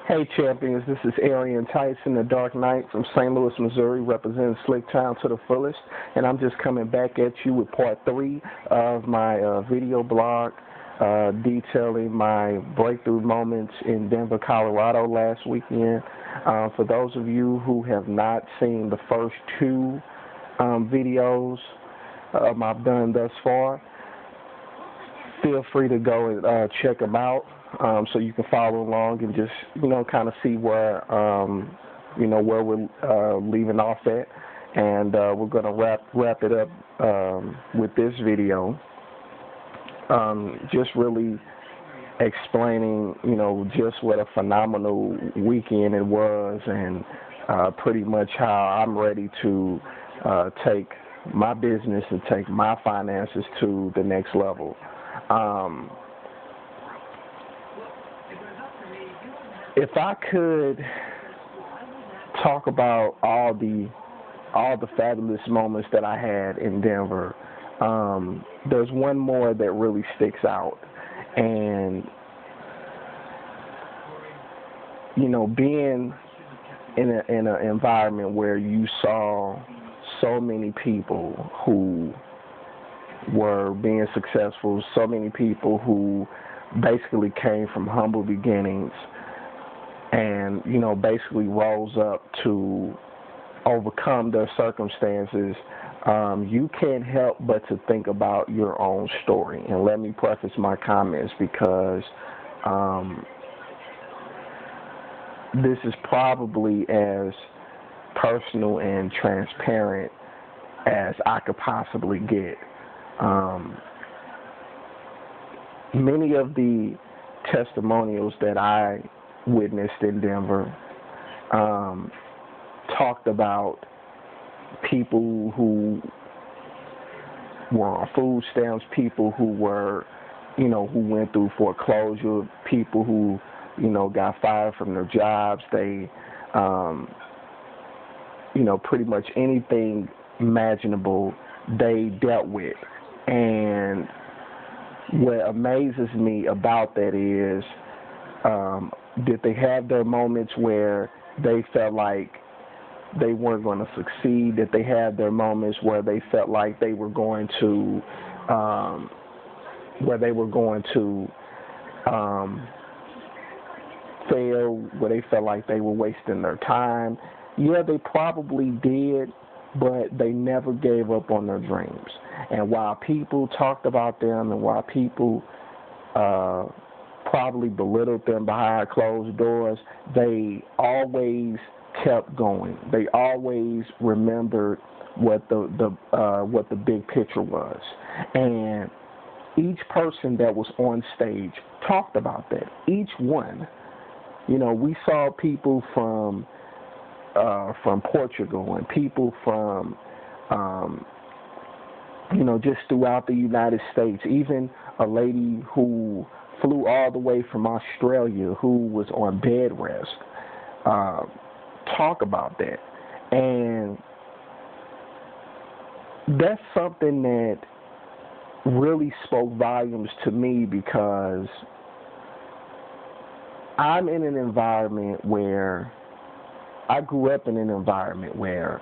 Hey champions, this is Arian Tyson, the Dark Knight from St. Louis, Missouri, representing Slick Town to the fullest, and I'm just coming back at you with part 3 of my video blog detailing my breakthrough moments in Denver, Colorado last weekend. For those of you who have not seen the first 2 videos I've done thus far, feel free to go and check them out. So you can follow along and just, kind of see where, where we're leaving off at. And we're going to wrap it up with this video, just really explaining, just what a phenomenal weekend it was, and pretty much how I'm ready to take my business and take my finances to the next level. If I could talk about all the fabulous moments that I had in Denver, there's one more that really sticks out, and being in an environment where you saw so many people who were being successful, so many people who basically came from humble beginnings, and basically rose up to overcome their circumstances, you can't help but to think about your own story. And let me preface my comments because this is probably as personal and transparent as I could possibly get. Many of the testimonials that I witnessed in Denver talked about people who were on food stamps, people who were, who went through foreclosure, people who, got fired from their jobs. They, pretty much anything imaginable they dealt with. And what amazes me about that is, did they have their moments where they felt like they weren't going to succeed? Did they have their moments where they felt like they were going to, fail, where they felt like they were wasting their time? Yeah, they probably did, but they never gave up on their dreams. And while people talked about them, and while people probably belittled them behind closed doors, they always kept going. They always remembered what the big picture was. And each person that was on stage talked about that. Each one. We saw people from Portugal, and people from just throughout the United States, even a lady who flew all the way from Australia who was on bed rest, talk about that. And that's something that really spoke volumes to me, because I'm in an environment where I grew up in an environment where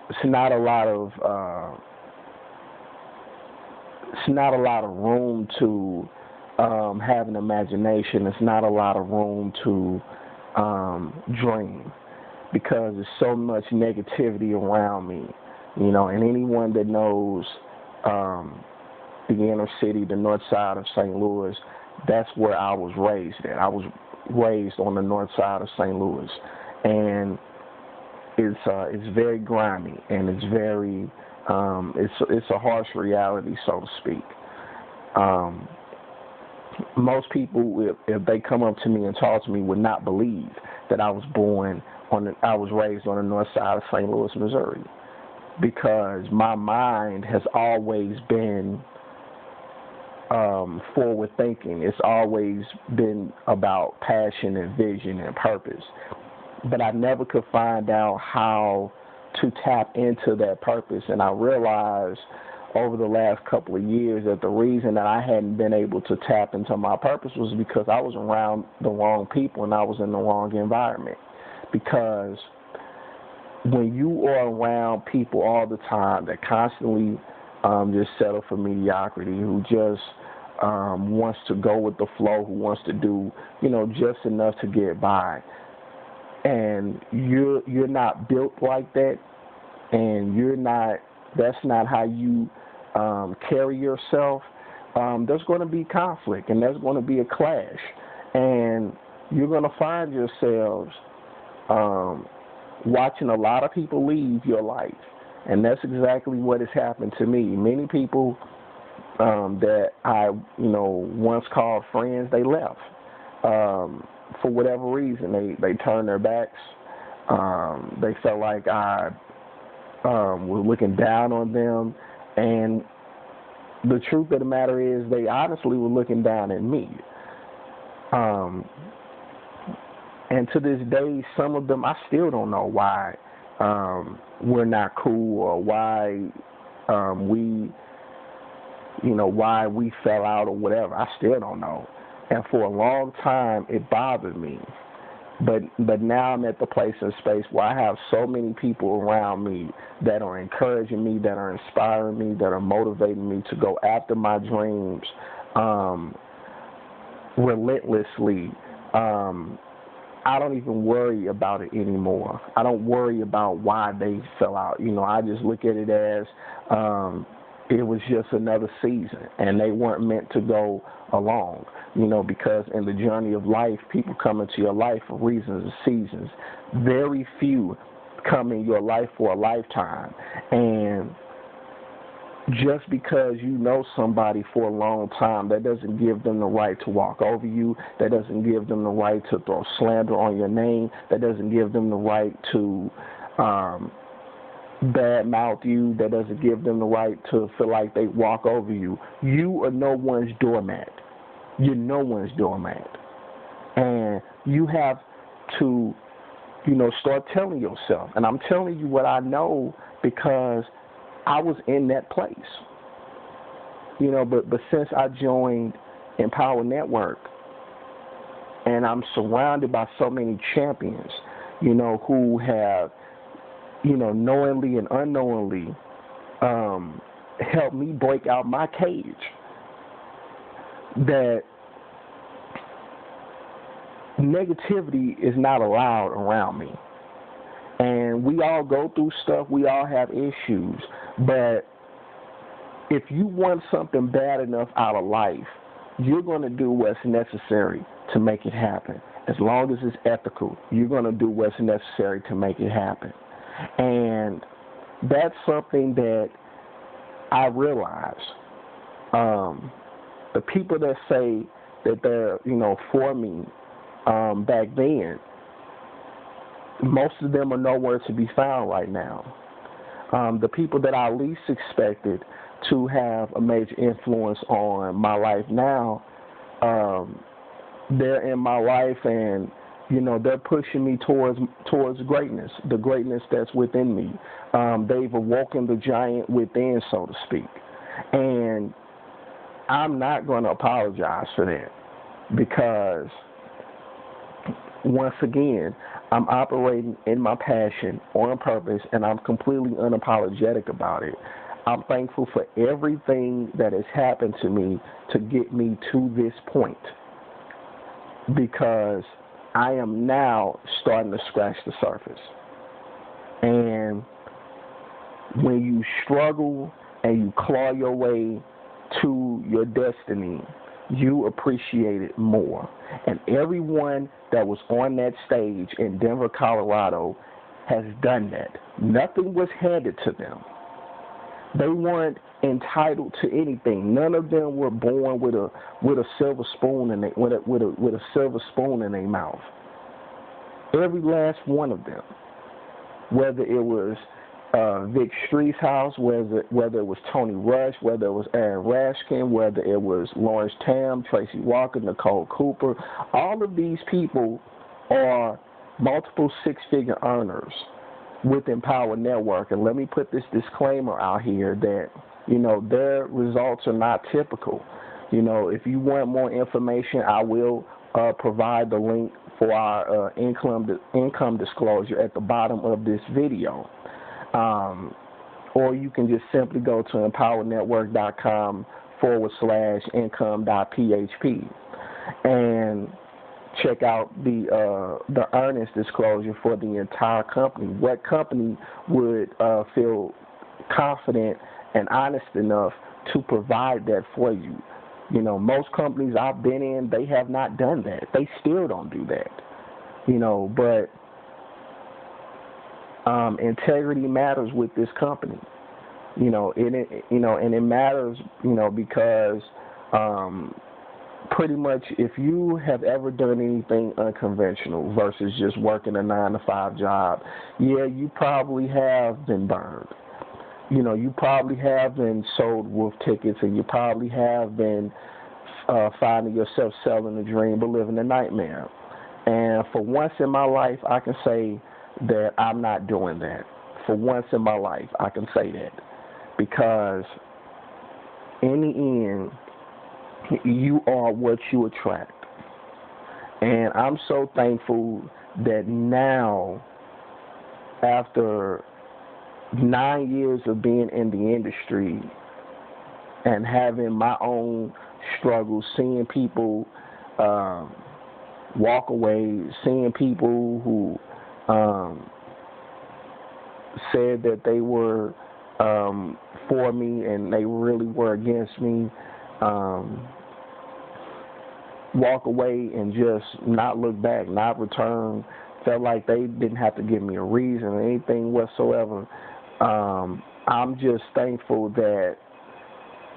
it's not a lot of room to have an imagination. It's not a lot of room to dream, because there's so much negativity around me, and anyone that knows the inner city, the north side of St. Louis, that's where I was raised at. I was raised on the north side of St. Louis, and it's very grimy, and it's very it's a harsh reality, so to speak. Most people, if they come up to me and talk to me, would not believe that I was raised on the north side of St. Louis, Missouri, because my mind has always been forward thinking. It's always been about passion and vision and purpose. But I never could find out how to tap into that purpose. And I realized over the last couple of years that the reason that I hadn't been able to tap into my purpose was because I was around the wrong people and I was in the wrong environment. Because when you are around people all the time that constantly just settle for mediocrity, who just wants to go with the flow, who wants to do, just enough to get by, and you're not built like that, and that's not how you carry yourself, there's going to be conflict, and there's going to be a clash, and you're going to find yourselves watching a lot of people leave your life. And that's exactly what has happened to me. Many people that I, once called friends, they left for whatever reason. They turned their backs. They felt like I was looking down on them. And the truth of the matter is they honestly were looking down at me. And to this day, some of them, I still don't know why we're not cool, or why why we fell out or whatever. I still don't know. And for a long time, it bothered me. But now I'm at the place and space where I have so many people around me that are encouraging me, that are inspiring me, that are motivating me to go after my dreams relentlessly. I don't even worry about it anymore. I don't worry about why they fell out. I just look at it as it was just another season, and they weren't meant to go along, because in the journey of life, people come into your life for reasons and seasons. Very few come in your life for a lifetime. And just because you know somebody for a long time, that doesn't give them the right to walk over you. That doesn't give them the right to throw slander on your name. That doesn't give them the right to badmouth you. That doesn't give them the right to feel like they walk over you. You are no one's doormat. You're no one's doormat. And you have to, start telling yourself. And I'm telling you what I know because I was in that place, but since I joined Empower Network, and I'm surrounded by so many champions, who have, knowingly and unknowingly helped me break out my cage, that negativity is not allowed around me. And we all go through stuff. We all have issues. But if you want something bad enough out of life, you're going to do what's necessary to make it happen. As long as it's ethical, you're going to do what's necessary to make it happen. And that's something that I realize. The people that say that they're, for me back then, most of them are nowhere to be found right now. The people that I least expected to have a major influence on my life now, they're in my life, and they're pushing me towards greatness, the greatness that's within me. They've awoken the giant within, so to speak, and I'm not going to apologize for that, because once again, I'm operating in my passion on purpose, and I'm completely unapologetic about it. I'm thankful for everything that has happened to me to get me to this point, because I am now starting to scratch the surface. And when you struggle and you claw your way to your destiny, you appreciate it more. And everyone that was on that stage in Denver, Colorado has done that. Nothing was handed to them. They weren't entitled to anything. None of them were born with a silver spoon in with a silver spoon in their mouth. Every last one of them, whether it was Vic Streethouse, whether it was Tony Rush, whether it was Aaron Rashkin, whether it was Lawrence Tam, Tracy Walker, Nicole Cooper, all of these people are multiple six-figure earners with Empower Network. And let me put this disclaimer out here that their results are not typical. If you want more information, I will provide the link for our income disclosure at the bottom of this video. Or you can just simply go to empowerednetwork.com/income.php and check out the earnings disclosure for the entire company. What company would feel confident and honest enough to provide that for you? Most companies I've been in, they have not done that. They still don't do that. But integrity matters with this company. And it matters, because pretty much if you have ever done anything unconventional versus just working a 9-to-5 job, you probably have been burned. You probably have been sold wolf tickets, and you probably have been finding yourself selling a dream but living a nightmare. And for once in my life, I can say that I'm not doing that. For once in my life, I can say that. Because in the end, you are what you attract. And I'm so thankful that now, after 9 years of being in the industry and having my own struggles, seeing people walk away, seeing people who said that they were for me and they really were against me, walk away and just not look back, not return, felt like they didn't have to give me a reason or anything whatsoever. I'm just thankful that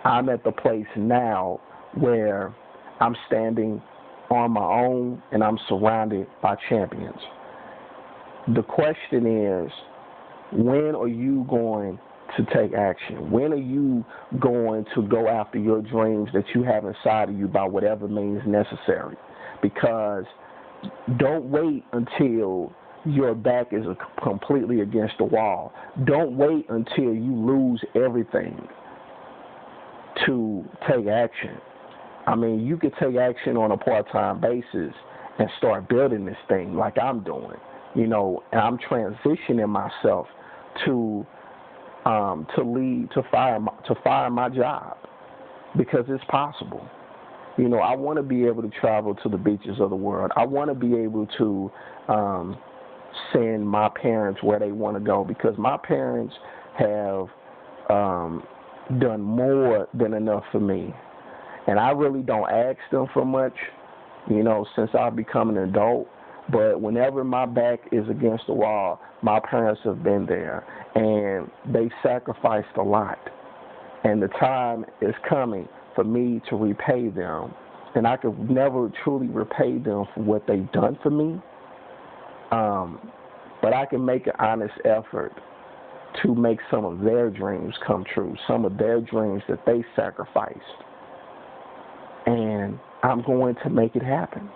I'm at the place now where I'm standing on my own and I'm surrounded by champions. The question is, when are you going to take action? When are you going to go after your dreams that you have inside of you by whatever means necessary? Because don't wait until your back is completely against the wall. Don't wait until you lose everything to take action. I mean, you could take action on a part-time basis and start building this thing like I'm doing, and I'm transitioning myself to fire my job, because it's possible. I want to be able to travel to the beaches of the world. I want to be able to send my parents where they want to go, because my parents have done more than enough for me. And I really don't ask them for much, since I've become an adult. But whenever my back is against the wall, my parents have been there, and they sacrificed a lot. And the time is coming for me to repay them. And I could never truly repay them for what they've done for me. But I can make an honest effort to make some of their dreams come true, some of their dreams that they sacrificed. And I'm going to make it happen.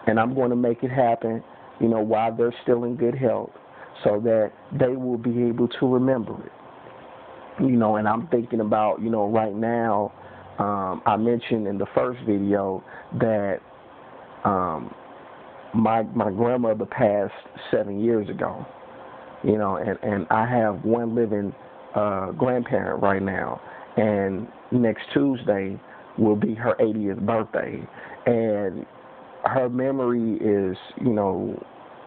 And I'm going to make it happen, while they're still in good health, so that they will be able to remember it. And I'm thinking about, right now, I mentioned in the first video that my grandmother passed 7 years ago, and I have one living grandparent right now, and next Tuesday will be her 80th birthday, and her memory is,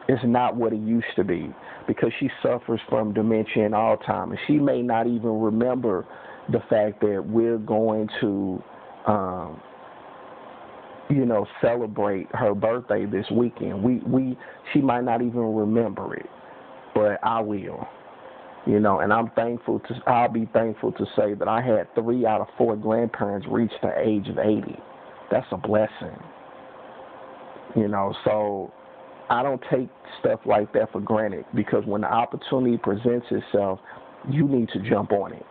it's not what it used to be, because she suffers from dementia and Alzheimer's. She may not even remember the fact that we're going to, celebrate her birthday this weekend. She might not even remember it, but I will. And I'll be thankful to say that I had 3 out of 4 grandparents reach the age of 80. That's a blessing. So I don't take stuff like that for granted, because when the opportunity presents itself, you need to jump on it.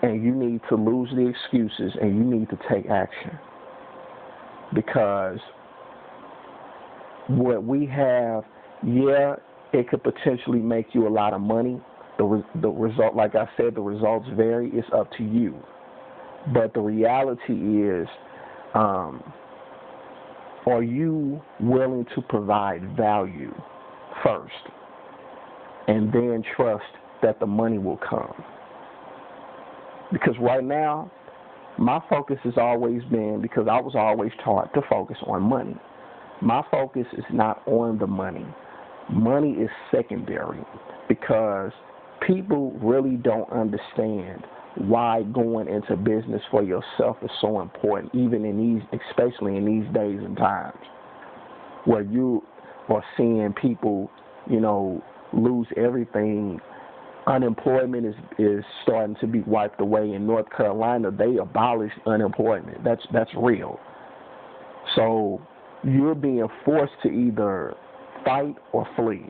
And you need to lose the excuses, and you need to take action. Because what we have, it could potentially make you a lot of money, The result, like I said, the results vary. It's up to you. But the reality is, are you willing to provide value first and then trust that the money will come? Because right now, my focus has always been, because I was always taught to focus on money. My focus is not on the money. Money is secondary, because people really don't understand why going into business for yourself is so important, especially in these days and times, where you are seeing people, lose everything. Unemployment is starting to be wiped away. In North Carolina, they abolished unemployment. That's real. So you're being forced to either fight or flee.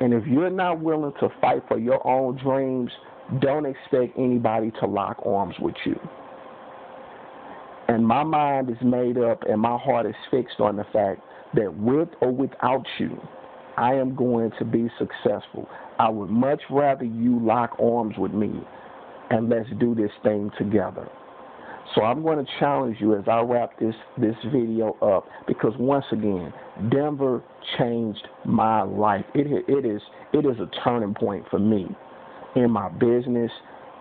And if you're not willing to fight for your own dreams, don't expect anybody to lock arms with you. And my mind is made up and my heart is fixed on the fact that with or without you, I am going to be successful. I would much rather you lock arms with me and let's do this thing together. So I'm going to challenge you as I wrap this video up, because once again, Denver changed my life. It is a turning point for me in my business,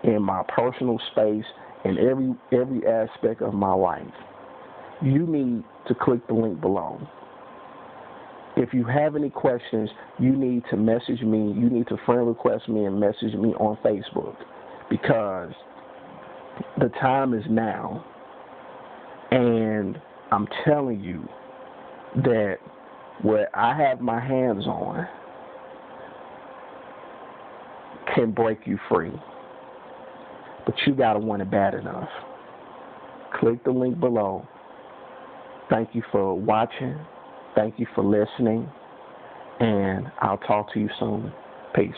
in my personal space, in every aspect of my life. You need to click the link below. If you have any questions, you need to message me. You need to friend request me and message me on Facebook, because the time is now. And I'm telling you that what I have my hands on can break you free. But you got to want it bad enough. Click the link below. Thank you for watching. Thank you for listening. And I'll talk to you soon. Peace.